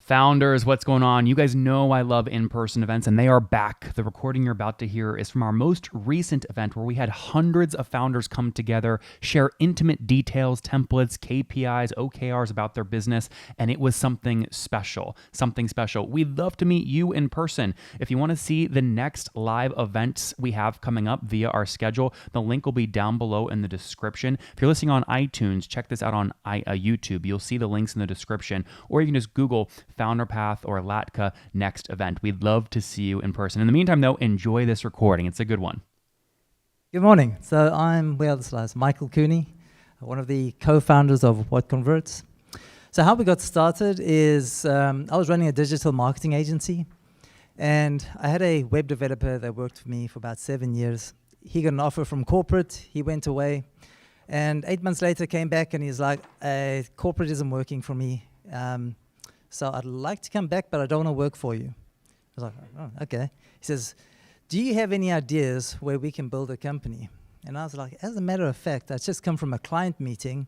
Founders, what's going on? You guys know I love in-person events, and they are back. The recording you're about to hear is from our most recent event where we had hundreds of founders come together, share intimate details, templates, KPIs, OKRs about their business, and it was something special, We'd love to meet you in person. If you want to see the next live events we have coming up via our schedule, the link will be down below in the description. If you're listening on iTunes, check this out on YouTube. You'll see the links in the description, or you can just Google Founder Path or Latka next event. We'd love to see you in person. In the meantime, though, enjoy this recording. It's a good one. Good morning. So I'm Michael Cooney, one of the co-founders of WhatConverts. So how we got started is I was running a digital marketing agency, and I had a web developer that worked for me for about 7 years. He got an offer from corporate. He went away, and 8 months later came back, and he's like, corporate isn't working for me. So I'd like to come back, but I don't want to work for you. I was like, oh, okay. He says, do you have any ideas where we can build a company? And I was like, as a matter of fact, I just come from a client meeting,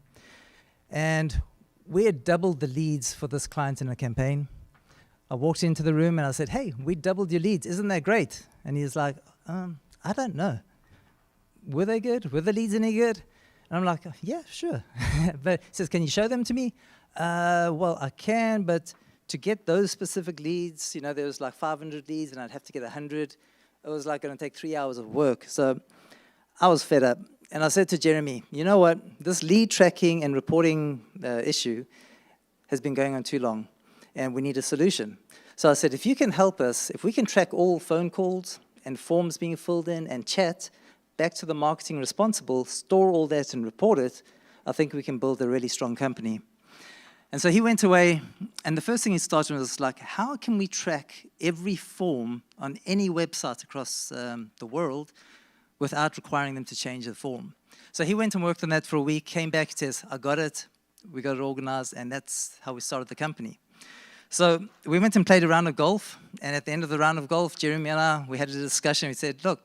and we had doubled the leads for this client in a campaign. I walked into the room and I said, hey, we doubled your leads. Isn't that great? And he's like, I don't know. Were they good? Were the leads any good? And I'm like, yeah, sure. But he says, can you show them to me? Well, I can, but to get those specific leads, there was like 500 leads and I'd have to get 100. It was like going to take 3 hours of work. So I was fed up. And I said to Jeremy, you know what? This lead tracking and reporting issue has been going on too long, and we need a solution. So I said, if you can help us, if we can track all phone calls and forms being filled in and chat back to the marketing responsible, store all that and report it, I think we can build a really strong company. And so he went away, and the first thing he started was like, how can we track every form on any website across the world without requiring them to change the form? So he went and worked on that for a week, came back, says, I got it, we got it organized, and that's how we started the company. So we went and played a round of golf, and at the end of the round of golf, Jeremy and I, we had a discussion. We said, look,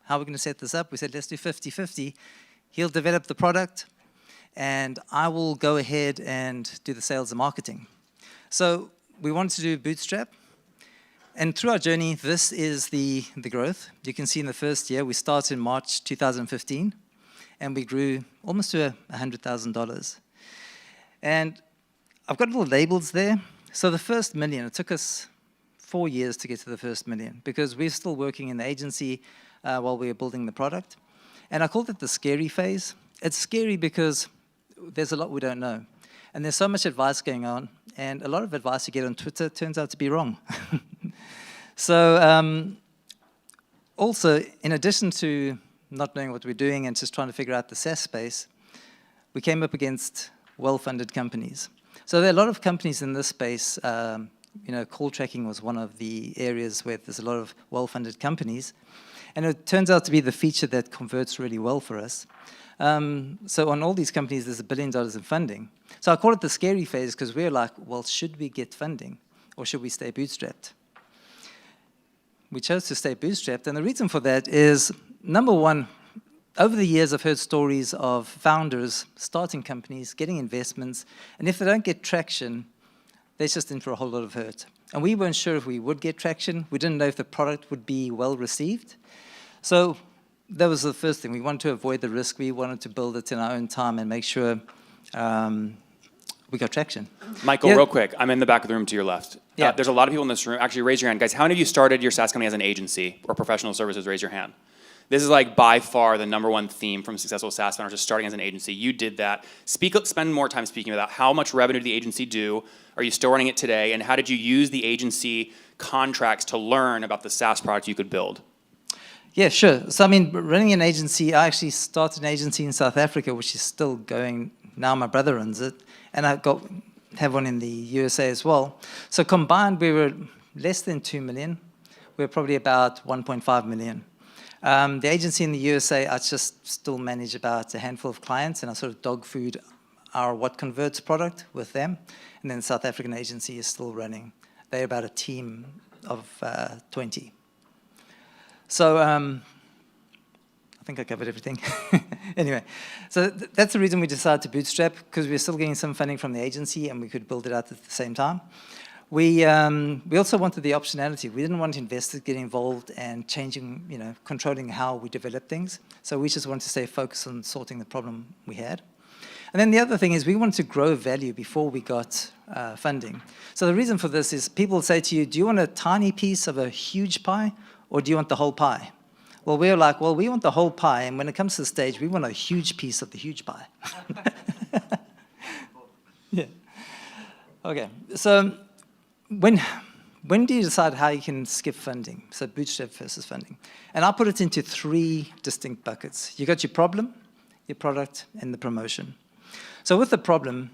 how are we going to set this up? We said, let's do 50-50. He'll develop the product, and I will go ahead and do the sales and marketing. So we wanted to do Bootstrap. And through our journey, this is the growth. You can see in the first year, we started in March 2015, and we grew almost to $100,000. And I've got little labels there. So the first million, it took us 4 years to get to the first million because we're still working in the agency while we were building the product. And I called it the scary phase. It's scary because there's a lot we don't know. And there's so much advice going on, and a lot of advice you get on Twitter turns out to be wrong. So also, in addition to not knowing what we're doing and just trying to figure out the SaaS space, we came up against well-funded companies. So there are a lot of companies in this space. Call tracking was one of the areas where there's a lot of well-funded companies. And it turns out to be the feature that converts really well for us. So on all these companies, there's $1 billion in funding. So I call it the scary phase because we're like, well, should we get funding or should we stay bootstrapped? We chose to stay bootstrapped, and the reason for that is, number one, over the years I've heard stories of founders starting companies, getting investments, and if they don't get traction, they're just in for a whole lot of hurt. And we weren't sure if we would get traction. We didn't know if the product would be well received. So that was the first thing. We wanted to avoid the risk. We wanted to build it in our own time and make sure we got traction. Michael, real quick, I'm in the back of the room to your left. Yeah. There's a lot of people in this room. Actually, raise your hand. Guys, how many of you started your SaaS company as an agency or professional services? Raise your hand. This is like by far the #1 theme from successful SaaS founders, just starting as an agency. You did that. Spend more time speaking about how much revenue did the agency do? Are you still running it today? And how did you use the agency contracts to learn about the SaaS product you could build? Yeah, sure. So, running an agency, I actually started an agency in South Africa, which is still going. Now my brother runs it. And I have one in the USA as well. So combined, we were less than 2 million. We're probably about 1.5 million. The agency in the USA, I just still manage about a handful of clients, and I sort of dog food our WhatConverts product with them. And then the South African agency is still running. They're about a team of 20. So I think I covered everything. Anyway, so that's the reason we decided to bootstrap, because we're still getting some funding from the agency and we could build it out at the same time. We also wanted the optionality. We didn't want investors getting involved and changing, controlling how we develop things. So we just wanted to stay focused on sorting the problem we had. And then the other thing is we wanted to grow value before we got funding. So the reason for this is people say to you, do you want a tiny piece of a huge pie, or do you want the whole pie? Well, we're like, well, we want the whole pie, and when it comes to the stage, we want a huge piece of the huge pie. Yeah. Okay, so when do you decide how you can skip funding? So bootstrap versus funding. And I'll put it into 3 distinct buckets. You got your problem, your product, and the promotion. So with the problem,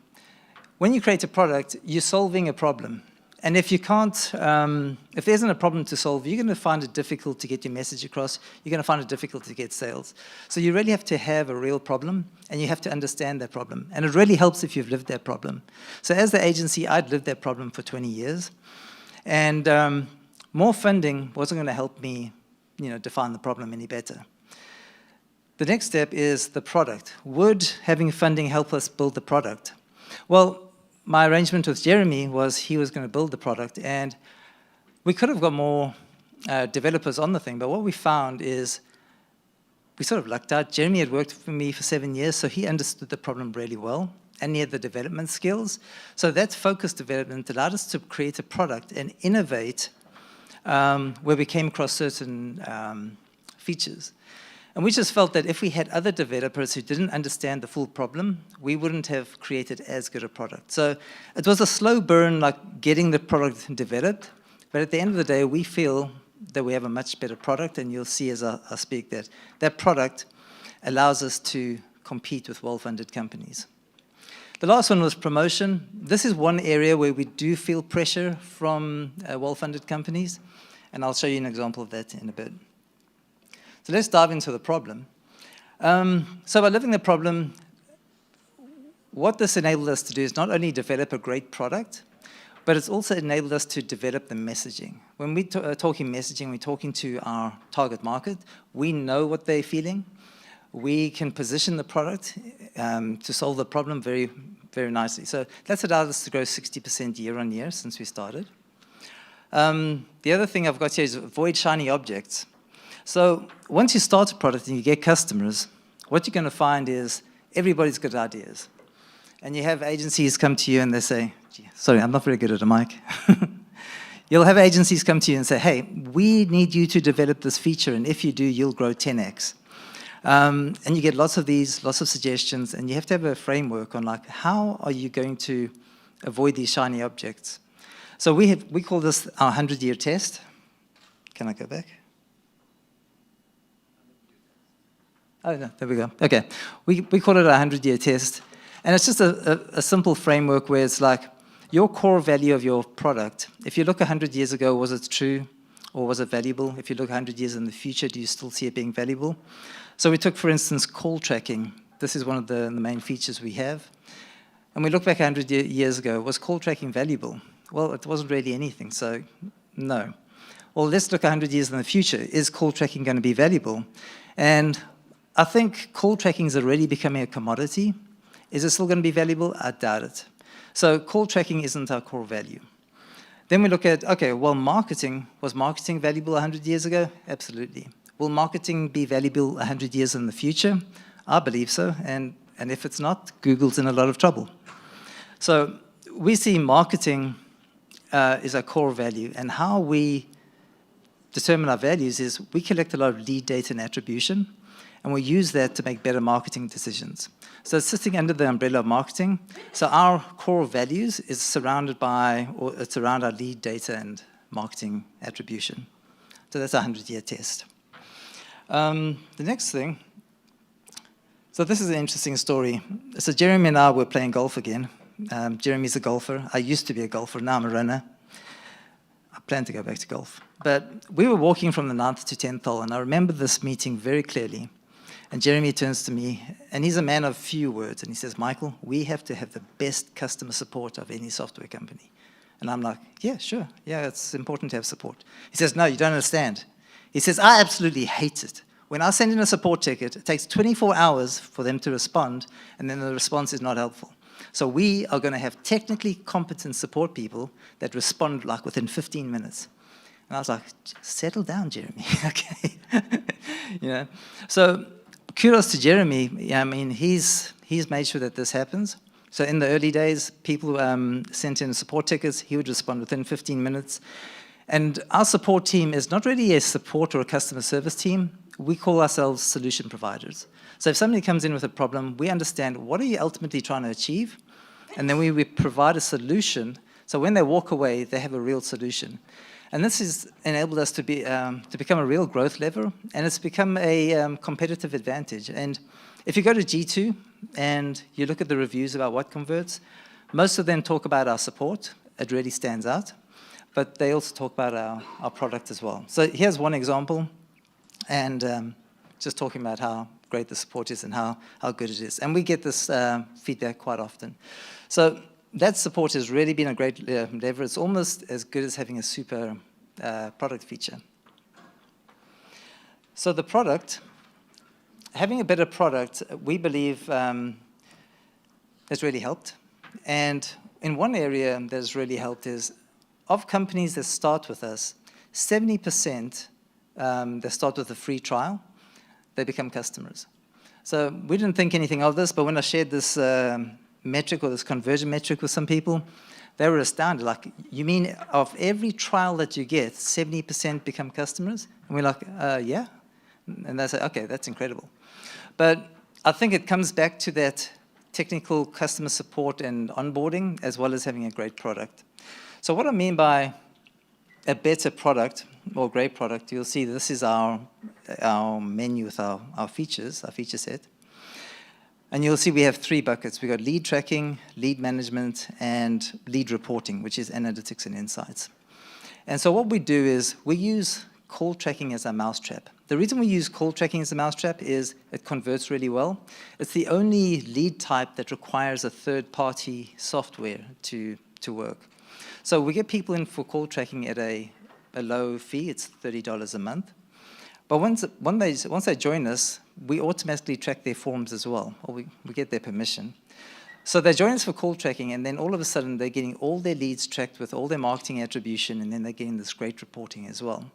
when you create a product, you're solving a problem. And if you can't, if there isn't a problem to solve, you're going to find it difficult to get your message across. You're going to find it difficult to get sales. So you really have to have a real problem, and you have to understand that problem. And it really helps if you've lived that problem. So as the agency, I'd lived that problem for 20 years. And more funding wasn't going to help me, define the problem any better. The next step is the product. Would having funding help us build the product? Well, my arrangement with Jeremy was he was going to build the product, and we could have got more developers on the thing, but what we found is we sort of lucked out. Jeremy had worked for me for 7 years, so he understood the problem really well, and he had the development skills. So that focused development allowed us to create a product and innovate where we came across certain features. And we just felt that if we had other developers who didn't understand the full problem, we wouldn't have created as good a product. So it was a slow burn, like getting the product developed. But at the end of the day, we feel that we have a much better product. And you'll see as I speak that that product allows us to compete with well-funded companies. The last one was promotion. This is one area where we do feel pressure from well-funded companies. And I'll show you an example of that in a bit. So let's dive into the problem. So by living the problem, what this enabled us to do is not only develop a great product, but it's also enabled us to develop the messaging. When we are talking messaging, we're talking to our target market. We know what they're feeling. We can position the product to solve the problem very, very nicely. So that's allowed us to grow 60% year on year since we started. The other thing I've got here is avoid shiny objects. So once you start a product and you get customers, what you're going to find is everybody's got ideas. And you have agencies come to you and they say, sorry, I'm not very good at a mic. You'll have agencies come to you and say, hey, we need you to develop this feature, and if you do, you'll grow 10x. And you get lots of these, lots of suggestions, and you have to have a framework on like, how are you going to avoid these shiny objects? So we call this our 100-year test. Can I go back? Oh, no, there we go. Okay. We call it a 100-year test. And it's just a simple framework where it's like your core value of your product. If you look 100 years ago, was it true or was it valuable? If you look 100 years in the future, do you still see it being valuable? So we took, for instance, call tracking. This is one of the main features we have. And we look back 100 years ago, was call tracking valuable? Well, it wasn't really anything, so no. Well, let's look 100 years in the future. Is call tracking going to be valuable? And I think call tracking is already becoming a commodity. Is it still going to be valuable? I doubt it. So call tracking isn't our core value. Then we look at, okay, well, marketing. Was marketing valuable 100 years ago? Absolutely. Will marketing be valuable 100 years in the future? I believe so. And if it's not, Google's in a lot of trouble. So we see marketing is our core value. And how we determine our values is we collect a lot of lead data and attribution, and we use that to make better marketing decisions. So it's sitting under the umbrella of marketing. So our core values is surrounded by, or it's around our lead data and marketing attribution. So that's a 100-year test. The next thing, so this is an interesting story. So Jeremy and I were playing golf again. Jeremy's a golfer. I used to be a golfer. Now I'm a runner. I plan to go back to golf. But we were walking from the 9th to 10th hole, and I remember this meeting very clearly. And Jeremy turns to me, and he's a man of few words, and he says, Michael, we have to have the best customer support of any software company. And I'm like, yeah, sure. Yeah, it's important to have support. He says, no, you don't understand. He says, I absolutely hate it. When I send in a support ticket, it takes 24 hours for them to respond, and then the response is not helpful. So we are going to have technically competent support people that respond like within 15 minutes. And I was like, settle down, Jeremy. Okay. You know, so kudos to Jeremy. Yeah, I mean, he's made sure that this happens. So in the early days, people sent in support tickets. He would respond within 15 minutes. And our support team is not really a support or a customer service team. We call ourselves solution providers. So if somebody comes in with a problem, we understand what are you ultimately trying to achieve, and then we provide a solution. So when they walk away, they have a real solution. And this has enabled us to become a real growth lever, and it's become a competitive advantage. And if you go to G2 and you look at the reviews about WhatConverts, most of them talk about our support. It really stands out. But they also talk about our product as well. So here's one example, and just talking about how great the support is and how good it is. And we get this feedback quite often. So that support has really been a great lever. It's almost as good as having a super product feature. So the product, having a better product, we believe has really helped. And in one area that has really helped is, of companies that start with us, 70% that start with a free trial, they become customers. So we didn't think anything of this, but when I shared this metric or this conversion metric with some people, they were astounded. Like, you mean of every trial that you get, 70% become customers? And we're like, yeah. And they say, okay, that's incredible. But I think it comes back to that technical customer support and onboarding, as well as having a great product. So what I mean by a better product or great product, you'll see this is our menu with our feature set. And you'll see we have 3 buckets. We've got lead tracking, lead management, and lead reporting, which is analytics and insights. And so what we do is we use call tracking as our mousetrap. The reason we use call tracking as a mousetrap is it converts really well. It's the only lead type that requires a third-party software to work. So we get people in for call tracking at a low fee. It's $30 a month. But once they join us, we automatically track their forms as well, or we get their permission. So they join us for call tracking, and then all of a sudden they're getting all their leads tracked with all their marketing attribution, and then they're getting this great reporting as well.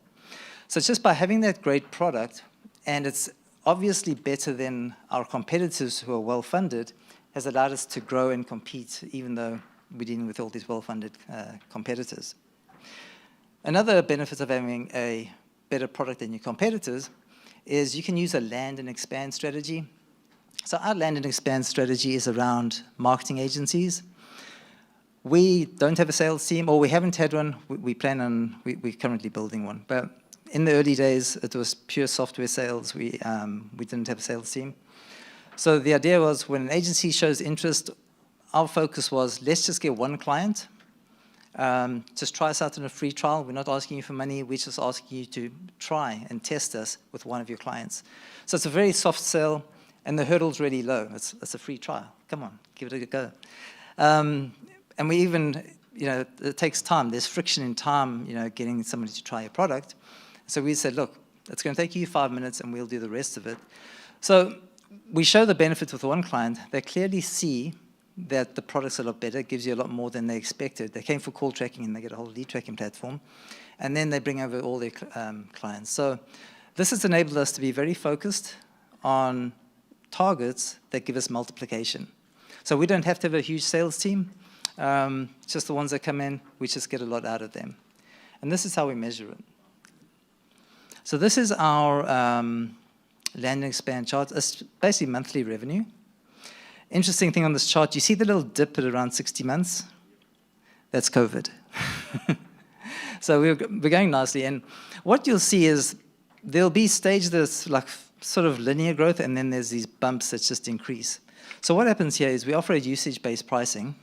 So it's just by having that great product, and it's obviously better than our competitors who are well-funded, has allowed us to grow and compete, even though we're dealing with all these well-funded competitors. Another benefit of having a better product than your competitors is you can use a land and expand strategy. So our land and expand strategy is around marketing agencies. We don't have a sales team, or we haven't had one. We're currently building one. But in the early days, it was pure software sales. We didn't have a sales team. So the idea was when an agency shows interest, our focus was, let's just get one client. Just try us out in a free trial. We're not asking you for money. We're just asking you to try and test us with one of your clients. So it's a very soft sell, and the hurdle's really low. It's a free trial. Come on, give it a go. And we even, it takes time. There's friction in time, getting somebody to try your product. So we said, look, it's going to take you 5 minutes, and we'll do the rest of it. So we show the benefits with one client. They clearly see that the product's a lot better, gives you a lot more than they expected. They came for call tracking, and they get a whole lead tracking platform. And then they bring over all their clients. So this has enabled us to be very focused on targets that give us multiplication. So we don't have to have a huge sales team. Just the ones that come in, we just get a lot out of them. And this is how we measure it. So this is our land and expand chart. It's basically monthly revenue. Interesting thing on this chart, you see the little dip at around 60 months? That's COVID. So we're going nicely. And what you'll see is there'll be stages that's like sort of linear growth, and then there's these bumps that just increase. So what happens here is we offer a usage-based pricing,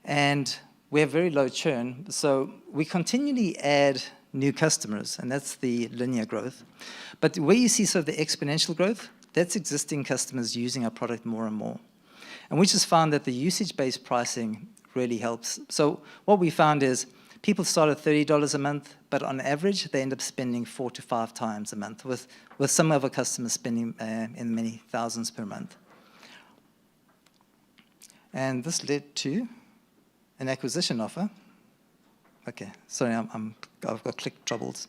and we have very low churn. So we continually add new customers, and that's the linear growth. But where you see sort of the exponential growth, that's existing customers using our product more and more. And we just found that the usage-based pricing really helps. So what we found is people start at $30 a month, but on average, they end up spending 4 to 5 times a month, with some of our customers spending in many thousands per month. And this led to an acquisition offer. Okay, sorry, I've got click troubles.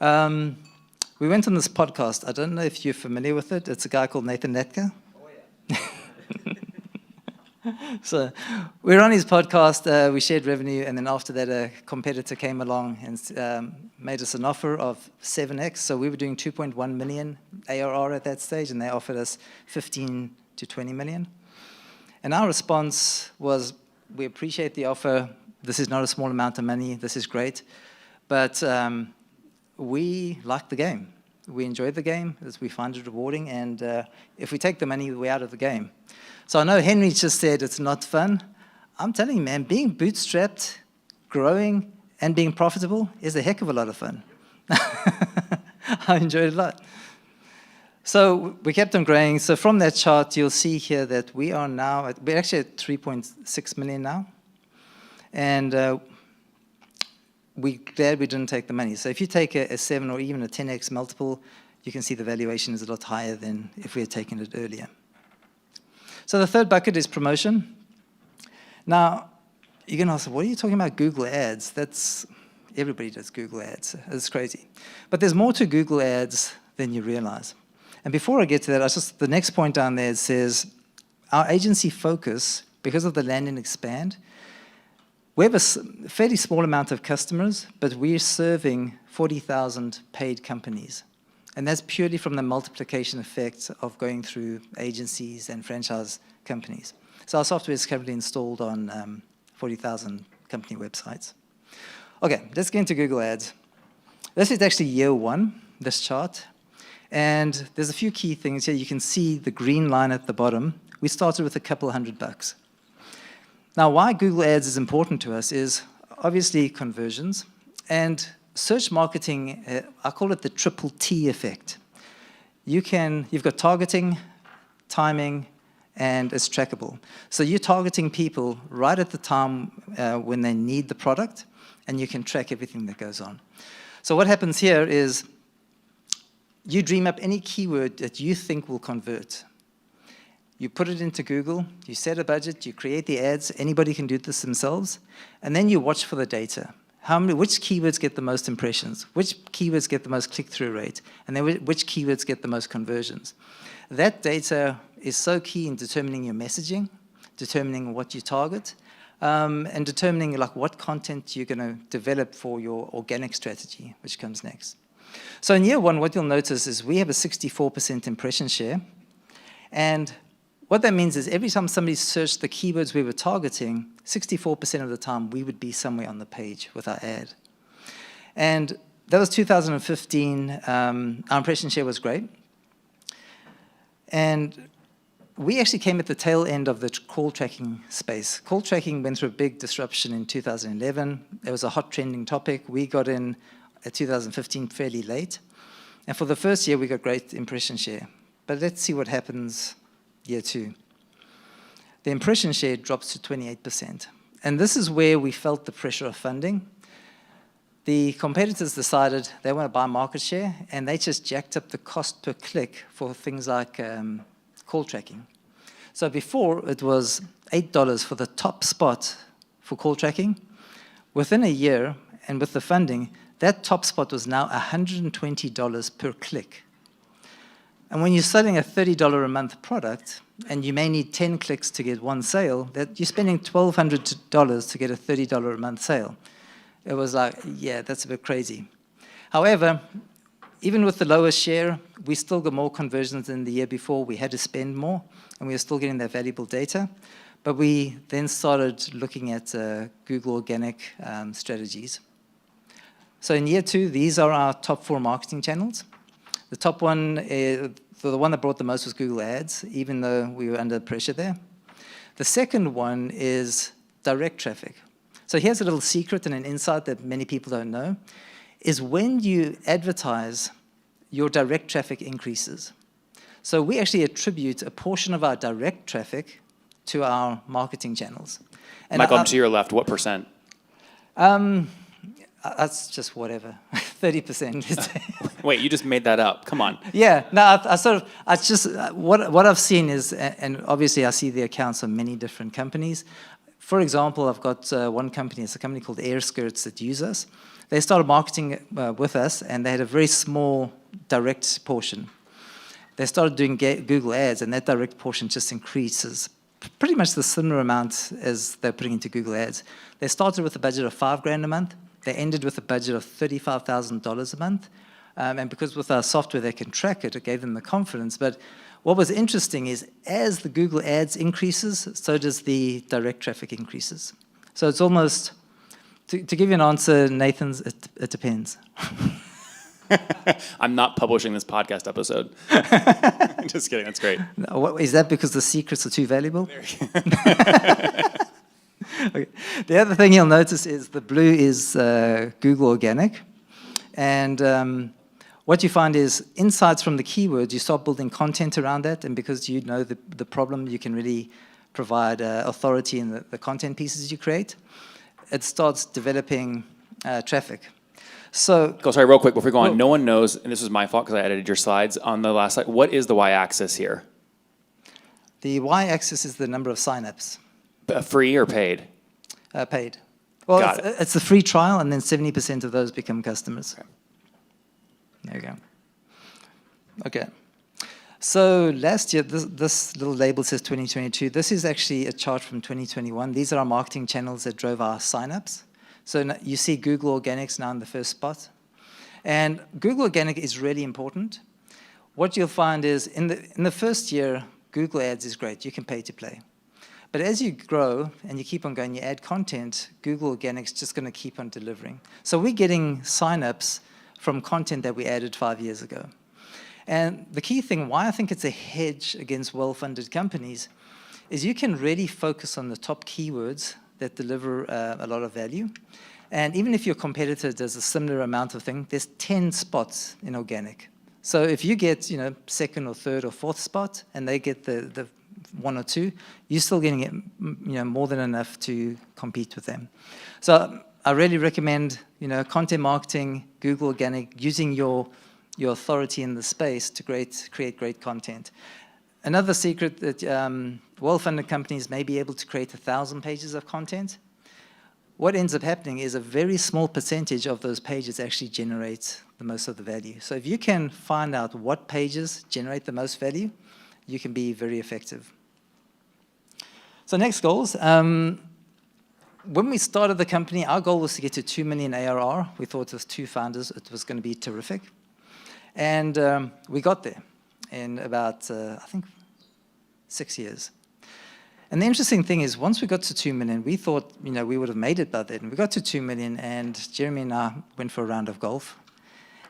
We went on this podcast. I don't know if you're familiar with it. It's a guy called Nathan Latka. Oh, yeah. So we were on his podcast. We shared revenue, and then after that, a competitor came along and made us an offer of 7x. So we were doing 2.1 million ARR at that stage, and they offered us 15 to 20 million. And our response was, we appreciate the offer. This is not a small amount of money. This is great. But we like the game. We enjoy the game, as we find it rewarding. And if we take the money, we're out of the game. So I know Henry just said it's not fun. I'm telling you, man, being bootstrapped, growing, and being profitable is a heck of a lot of fun. I enjoyed it a lot. So we kept on growing. So from that chart, you'll see here that we're actually at 3.6 million now. And we're glad we didn't take the money. So if you take a 7 or even a 10x multiple, you can see the valuation is a lot higher than if we had taken it earlier. So the third bucket is promotion. Now, you're going to ask, what are you talking about Google Ads? Everybody does Google Ads. It's crazy. But there's more to Google Ads than you realize. And before I get to that, the next point down there says, our agency focus, because of the land and expand, we have a fairly small amount of customers, but we're serving 40,000 paid companies. And that's purely from the multiplication effect of going through agencies and franchise companies. So our software is currently installed on 40,000 company websites. Okay, let's get into Google Ads. This is actually year one, this chart. And there's a few key things here. You can see the green line at the bottom. We started with a couple $100. Now, why Google Ads is important to us is obviously conversions. And search marketing, I call it the triple T effect. You've got targeting, timing, and it's trackable. So you're targeting people right at the time when they need the product, and you can track everything that goes on. So what happens here is you dream up any keyword that you think will convert. You put it into Google, you set a budget, you create the ads, anybody can do this themselves, and then you watch for the data. Which keywords get the most impressions? Which keywords get the most click-through rate? And then which keywords get the most conversions? That data is so key in determining your messaging, determining what you target, and determining what content you're going to develop for your organic strategy, which comes next. So in year one, what you'll notice is we have a 64% impression share. And what that means is every time somebody searched the keywords we were targeting, 64% of the time we would be somewhere on the page with our ad. And that was 2015. Our impression share was great. And we actually came at the tail end of the call tracking space. Call tracking went through a big disruption in 2011. It was a hot trending topic. We got in at 2015 fairly late. And for the first year, we got great impression share. But let's see what happens year two. The impression share drops to 28%. And this is where we felt the pressure of funding. The competitors decided they want to buy market share, and they just jacked up the cost per click for things like call tracking. So before, it was $8 for the top spot for call tracking. Within a year, and with the funding, that top spot was now $120 per click. And when you're selling a $30 a month product, and you may need 10 clicks to get one sale, that you're spending $1,200 to get a $30 a month sale. It was like, yeah, that's a bit crazy. However, even with the lower share, we still got more conversions than the year before. We had to spend more, and we were still getting that valuable data. But we then started looking at Google organic strategies. So in year two, these are our top 4 marketing channels. The top one, the one that brought the most was Google Ads, even though we were under pressure there. The second one is direct traffic. So here's a little secret and an insight that many people don't know, is when you advertise, your direct traffic increases. So we actually attribute a portion of our direct traffic to our marketing channels. And Michael, to your left, what %? That's just whatever, 30%. Wait, you just made that up. Come on. Yeah, no, I just, what I've seen is, and obviously I see the accounts of many different companies. For example, I've got one company, it's a company called Air Skirts that use us. They started marketing with us, and they had a very small direct portion. They started doing Google ads, and that direct portion just increases pretty much the similar amount as they're putting into Google ads. They started with a budget of $5,000 a month. They ended with a budget of $35,000 a month. And because with our software they can track it, it gave them the confidence. But what was interesting is as the Google ads increases, so does the direct traffic increases. So it's almost, to give you an answer, Nathan's, it depends. I'm not publishing this podcast episode. Just kidding, that's great. No, is that because the secrets are too valuable? Okay. The other thing you'll notice is the blue is Google Organic. And what you find is insights from the keywords, you start building content around that, and because you know the problem, you can really provide authority in the content pieces you create. It starts developing traffic. So, sorry, real quick before we go on. No one knows, and this was my fault because I edited your slides on the last slide. What is the y-axis here? The y-axis is the number of signups. Free or paid? Paid. Well, Got it's the free trial, and then 70% of those become customers. Okay. There you go. Okay. So last year, this little label says 2022. This is actually a chart from 2021. These are our marketing channels that drove our signups. So you see Google Organics now in the first spot. And Google Organic is really important. What you'll find is in the first year, Google Ads is great. You can pay to play. But as you grow and you keep on going, you add content, Google Organic's just going to keep on delivering. So we're getting signups from content that we added 5 years ago. And the key thing, why I think it's a hedge against well-funded companies, is you can really focus on the top keywords that deliver a lot of value. And even if your competitor does a similar amount of thing, there's 10 spots in organic. So if you get, second or third or fourth spot, and they get the one or two, you're still getting it, more than enough to compete with them. So I really recommend, content marketing, Google Organic, using your authority in the space to create great content. Another secret that well-funded companies may be able to create 1,000 pages of content. What ends up happening is a very small percentage of those pages actually generate the most of the value. So if you can find out what pages generate the most value, you can be very effective. So next goals. When we started the company, our goal was to get to 2 million ARR. We thought with 2 founders, it was going to be terrific. And we got there in about, I think, 6 years. And the interesting thing is, once we got to 2 million, we thought, we would have made it by then. We got to 2 million, and Jeremy and I went for a round of golf.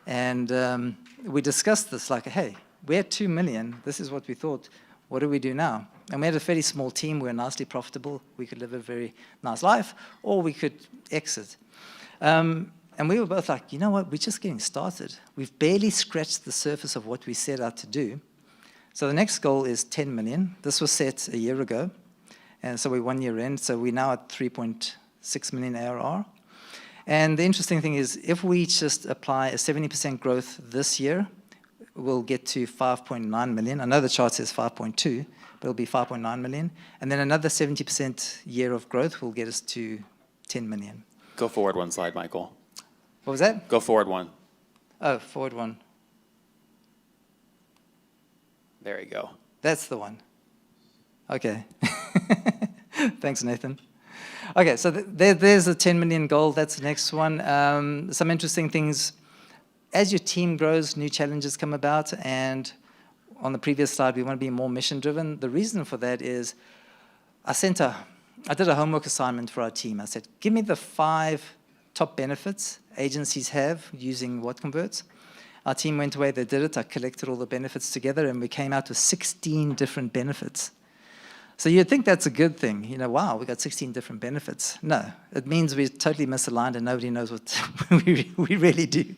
And we discussed this, like, hey, we're at 2 million. This is what we thought. What do we do now? And we had a fairly small team. We were nicely profitable. We could live a very nice life, or we could exit. And we were both like, you know what? We're just getting started. We've barely scratched the surface of what we set out to do. So the next goal is 10 million. This was set a year ago. And so we're 1 year in. So we're now at 3.6 million ARR. And the interesting thing is, if we just apply a 70% growth this year, we'll get to 5.9 million. I know the chart says 5.2, but it'll be 5.9 million. And then another 70% year of growth will get us to 10 million. Go forward one slide, Michael. What was that? Go forward one. Oh, forward one. There you go. That's the one. Okay. Thanks, Nathan. Okay, so there's a 10 million goal. That's the next one. Some interesting things. As your team grows, new challenges come about. And on the previous slide, we want to be more mission-driven. The reason for that is I did a homework assignment for our team. I said, give me the 5 top benefits agencies have using WhatConverts. Our team went away, they did it. I collected all the benefits together, and we came out with 16 different benefits. So you'd think that's a good thing. Wow, we got 16 different benefits. No, it means we're totally misaligned and nobody knows what we really do.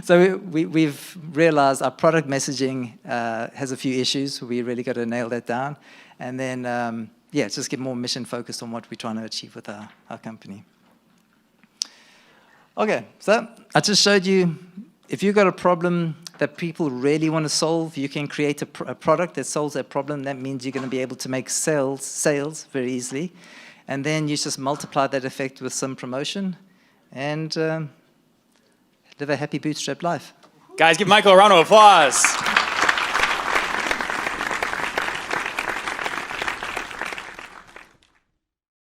So we've realized our product messaging has a few issues. We really got to nail that down. And then, just get more mission focused on what we're trying to achieve with our company. Okay, so I just showed you, if you've got a problem that people really want to solve, you can create a product that solves that problem. That means you're going to be able to make sales very easily. And then you just multiply that effect with some promotion and live a happy bootstrapped life. Guys, give Michael a round of applause.